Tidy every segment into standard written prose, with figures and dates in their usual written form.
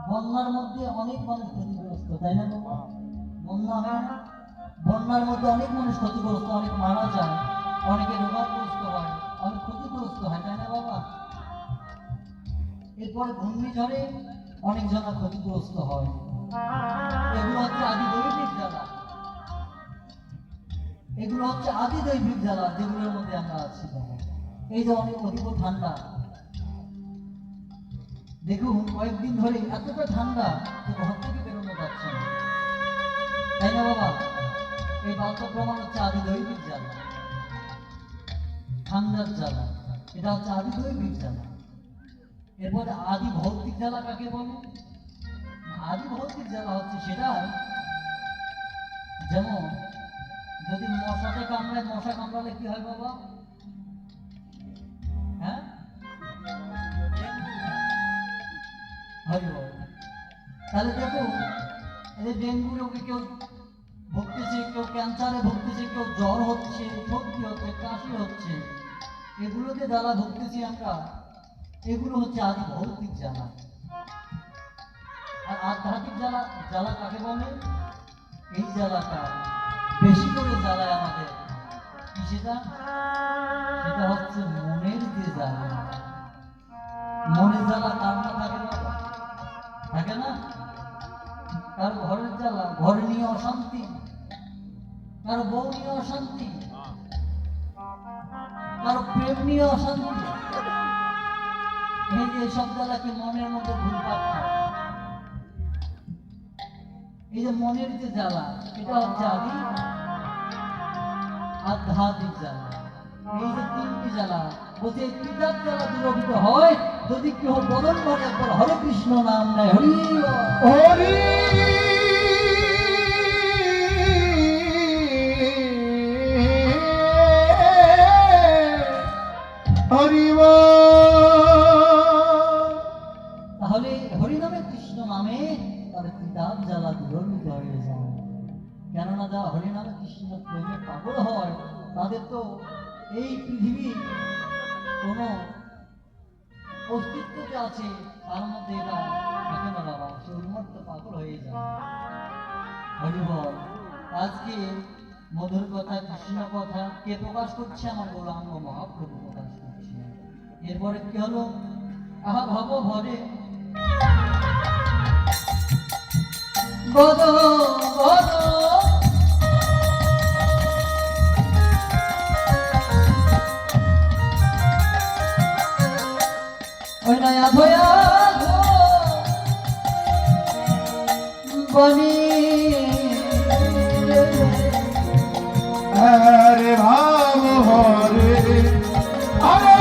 বন্যার মধ্যে অনেক মানুষ ক্ষতিগ্রস্ত, তাই না বাবা? বন্যা হয় না? বন্যার মধ্যে অনেক মানুষ ক্ষতিগ্রস্ত, অনেক মারা যায়, অনেকে রোগাগ্রস্ত হয়, অনেক ক্ষতিগ্রস্ত হয়, তাই না বাবা? এরপরে ঘূর্ণিঝড়ে অনেক জনা ক্ষতিগ্রস্ত হয়। এগুলো হচ্ছে আদি দৈবিক জ্বালা, এগুলো হচ্ছে আদি দৈবিক জ্বালা যেগুলোর মধ্যে আমরা আছি বাবা। এই যে অনেক অধিক ঠান্ডা, দেখুন কয়েকদিন ধরে এতটা ঠান্ডা যে ঘর থেকে বেরোনো যাচ্ছে না, তাই না বাবা? এই বাক্য প্রমাণ হচ্ছে আদি দৈবিক জ্বালা, ঠান্ডার জ্বালা, এটা হচ্ছে আদি দৈবিক জ্বালা। এরপরে আদি ভৌতিক জ্বালা কাকে বলে? আদি ভৌতিক জ্বালা হচ্ছে সেটা, যেমন যদি মশাতে কামড়ায়, মশা কামড়ালে কি হয় বাবা? হ্যাঁ, তাহলে দেখো এই ডেঙ্গু রোগে কেউ ভুগতেছে, কেউ ক্যান্সারে ভুগতেছে, কেউ জ্বর হচ্ছে, সর্দি হচ্ছে, কাশি হচ্ছে, এগুলোতে জ্বালা ভুগতেছি আমরা, এগুলো হচ্ছে আদি ভৌতিক জ্বালা। আর আধ্যাত্মিক জ্বালা, জ্বালা কাকে বলে? এই জ্বালাটা বেশি করে জ্বালায় আমাদের কি, সেটা সেটা হচ্ছে মনের যে জ্বালা। মনের জ্বালা কার না থাকে বাবা? থাকে না? কার ঘরের জ্বালা, ঘর নিয়ে অশান্তি, কারো বউ নিয়ে অশান্তি, কারো প্রেম নিয়ে অশান্তি, এই যে সব জ্বালা কি মনের মধ্যে ঘুরপাক খায়। এই যে মনের যে জ্বালা, এটা হচ্ছে আদি আধ্যাত্মিক জ্বালা। এই যে তিনটি জ্বালা বলছে, এই কিতাব জ্বালা দূরীভূত হয় যদি কেউ বদন করে একবার হরে কৃষ্ণ নাম নেয়। হরি হরি হরিব। তাহলে হরিনামে কৃষ্ণ নামে তাদের কিতাব জ্বালা দূরীভূত হয়ে যায়। কেননা যারা হরিনামে কৃষ্ণ প্রেমে পাগল হয় তাদের তো এই পৃথিবী কোন অস্তিত্ব যে আছে তার মধ্যে এটা থাকে না বাবা, সে উন্মত্ত পাগল হয়ে যায়। হরিবল। আজকে মধুর কথা, কৃষ্ণ কথা কে প্রকাশ করছে? আমার গৌরাঙ্গ মহাপ্রভু প্রকাশ করছে। এরপরে কি হলো? আহা ভব ভরে বদ বদ ওই নয়া ভয়া বনি হরে ভাব হরে হরে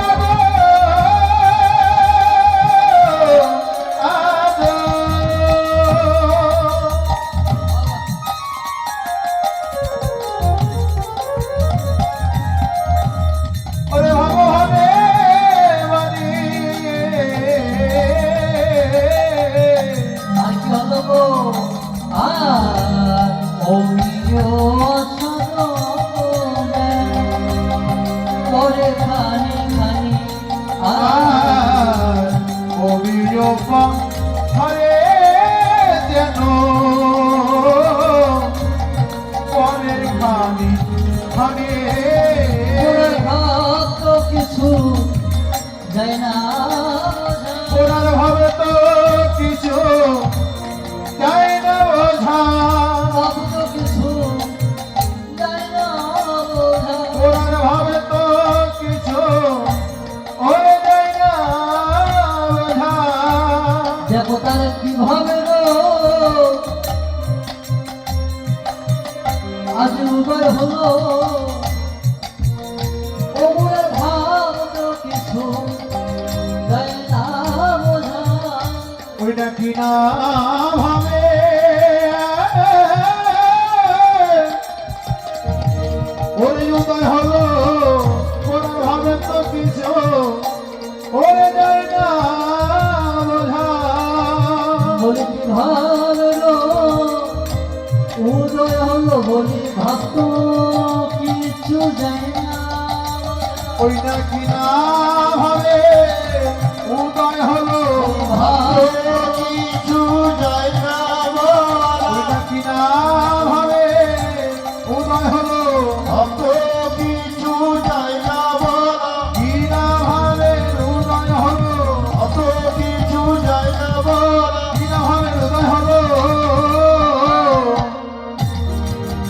হরে যেন পরের খানি খানে কিছু যায় না, ওনার ভাবে তো কিছু যায় না বোঝা, কিছু যায় না বোঝা, ওনার ভাবে তো কিছু হয়ে যায় না বোঝা। দেখো তার কিভাবে আজ উদয় হলো, ওগুলোর ভাব তো কিছু যায় না বোঝা। ওইটা কি না ভাবে ওরে উদয় হলো, ওরা ভাবে তো কিছু ওরে যায় না বোঝা। বলি কিভাবে উদয় হলো, বলি ভাবতো কিছু যায় না। ওইটা কি না ভাবে উদয় হলো, ভাবে কিছু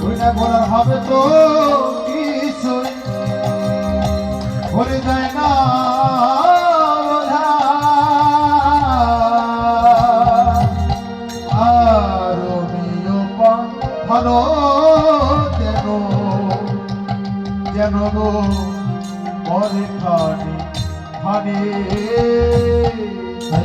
ওই না বলার হবে তো কিছুই বলে যায় না বোঝা। আর রোমিও ভালো যেন যেন গো পরে খানি খানি